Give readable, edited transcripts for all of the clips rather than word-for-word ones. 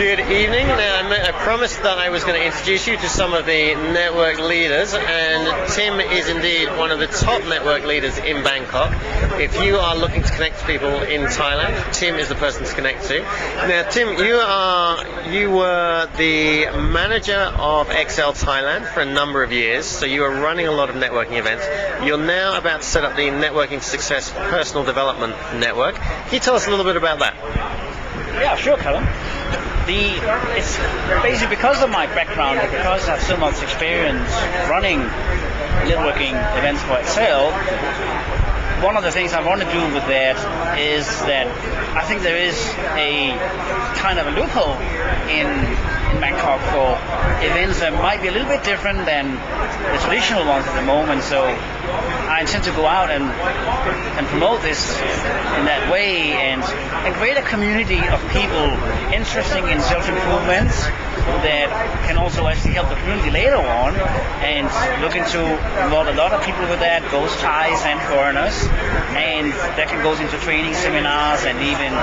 Good evening. Now, I promised that I was going to introduce you to some of the network leaders, and Tim is indeed one of the top network leaders in Bangkok. If you are looking to connect to people in Thailand, Tim is the person to connect to. Now, Tim, you were the manager of XL Thailand for a number of years, so you were running a lot of networking events. You're now about to set up the Networking for Success Personal Development Network. Can you tell us a little bit about that? Yeah, sure, Callum. It's basically because of my background and because I have so much experience running networking events for Excel. One of the things I want to do with that is that I think there is a kind of a loophole in Bangkok for events that might be a little bit different than the traditional ones at the moment. So I intend to go out and promote this in that way and create a community of people interested in self-improvement that can also actually help the community later on and looking to involve a lot of people with that, both Thais and foreigners, and that can go into training seminars and even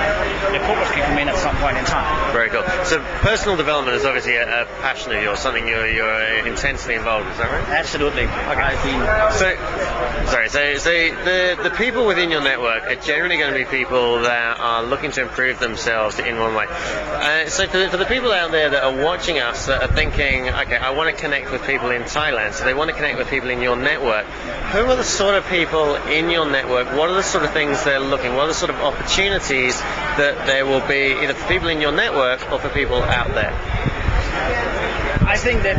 the corporates can come in at some point in time. Very cool. So personal development is obviously a passion of yours, something you're intensely involved with, is that right? Absolutely. Okay. So the people within your network are generally going to be people that are looking to improve themselves in one way. So for the people out there that are watching us that are thinking, okay, I want to connect with people in Thailand, so they want to connect with people in your network, who are the sort of people in your network? What are the sort of things they're looking? What are the sort of opportunities that there will be either for people in your network or for people out there? I think that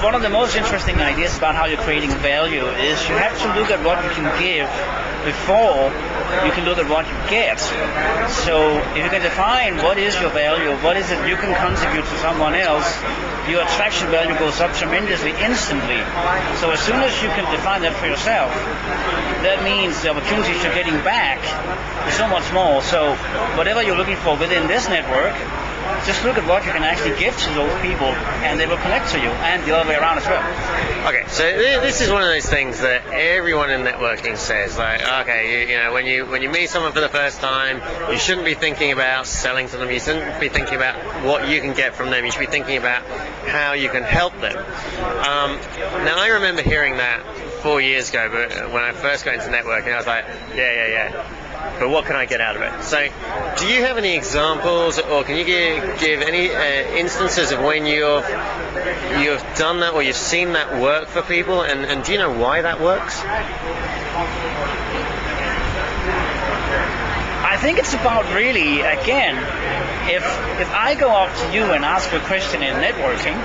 one of the most interesting ideas about how you're creating value is you have to look at what you can give before you can look at what you get. So if you can define what is your value, what is it you can contribute to someone else, your attraction value goes up tremendously instantly. So as soon as you can define that for yourself, that means the opportunities you're getting back is so much more. So whatever you're looking for within this network, just look at what you can actually give to those people and they will connect to you, and the other way around as well. Okay, so this is one of those things that everyone in networking says, like, okay, you know, when you meet someone for the first time, you shouldn't be thinking about selling to them, you shouldn't be thinking about what you can get from them, you should be thinking about how you can help them. Now, I remember hearing that 4 years ago, but when I first got into networking, I was like, yeah. But what can I get out of it? So, do you have any examples, or can you give any instances of when you've done that or you've seen that work for people, and do you know why that works? I think it's about really, again, if I go up to you and ask you a question in networking,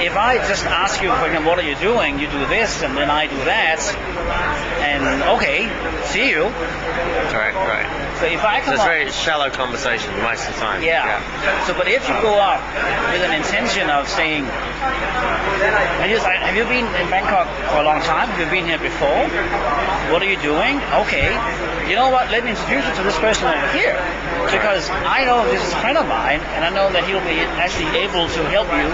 if I just ask you, for example, what are you doing? You do this, and then I do that, and okay, see you. Right. So if I come it's a very shallow conversation most of the time. Yeah. So, but if you go up with an intention of saying, have you been in Bangkok for a long time? Have you been here before? What are you doing? Okay. You know what? Let me introduce you to this person over here, because I know this is a friend of mine, and I know that he'll be actually able to help you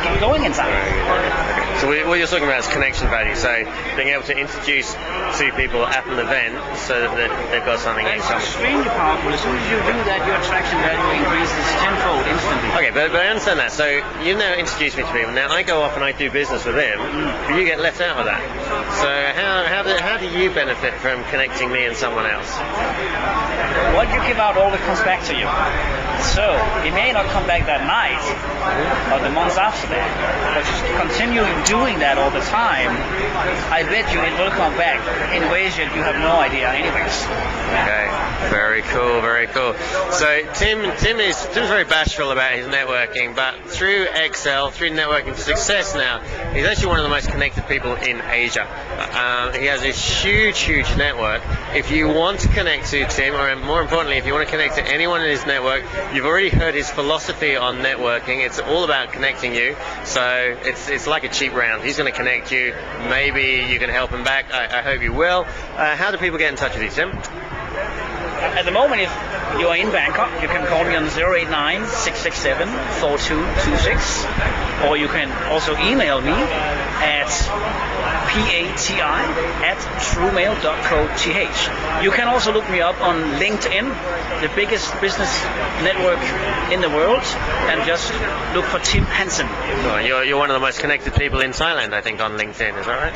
keep going in time. Okay. So what you're talking about is connection value. So being able to introduce two people at an event so that they've got something in common. It's extremely powerful. As soon as you do that, your attraction value increases tenfold instantly. Okay, but I understand that. So you now introduce me to people. Now I go off and I do business with them, but you get left out of that. So how do you benefit from connecting me and someone else? What you give out always comes back to you. So it may not come back that night or the months after that, but just continue doing that all the time. I bet you it will come back in ways that you have no idea anyways. Okay, very cool. So Tim's very bashful about his networking, but through XL, through Networking for Success now, he's actually one of the most connected people in Asia. He has a huge network. If you want to connect to Tim, or more importantly, if you want to connect to anyone in his network, you've already heard his philosophy on networking. It's all about connecting you. So it's like a cheap round. He's going to connect you. Maybe you can help him back. I hope you will. How do people get in touch with you, Tim? At the moment, if you are in Bangkok, you can call me on 089-667-4226, or you can also email me at pati@truemail.co.th. You can also look me up on LinkedIn, the biggest business network in the world, and just look for Tim Hansen. Well, you're one of the most connected people in Thailand, I think, on LinkedIn. Is that right?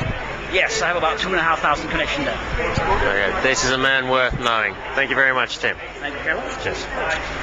Yes, I have about 2,500 connections there. Okay. This is a man worth knowing. Thank you very much, Tim. Thank you, Carol. Cheers.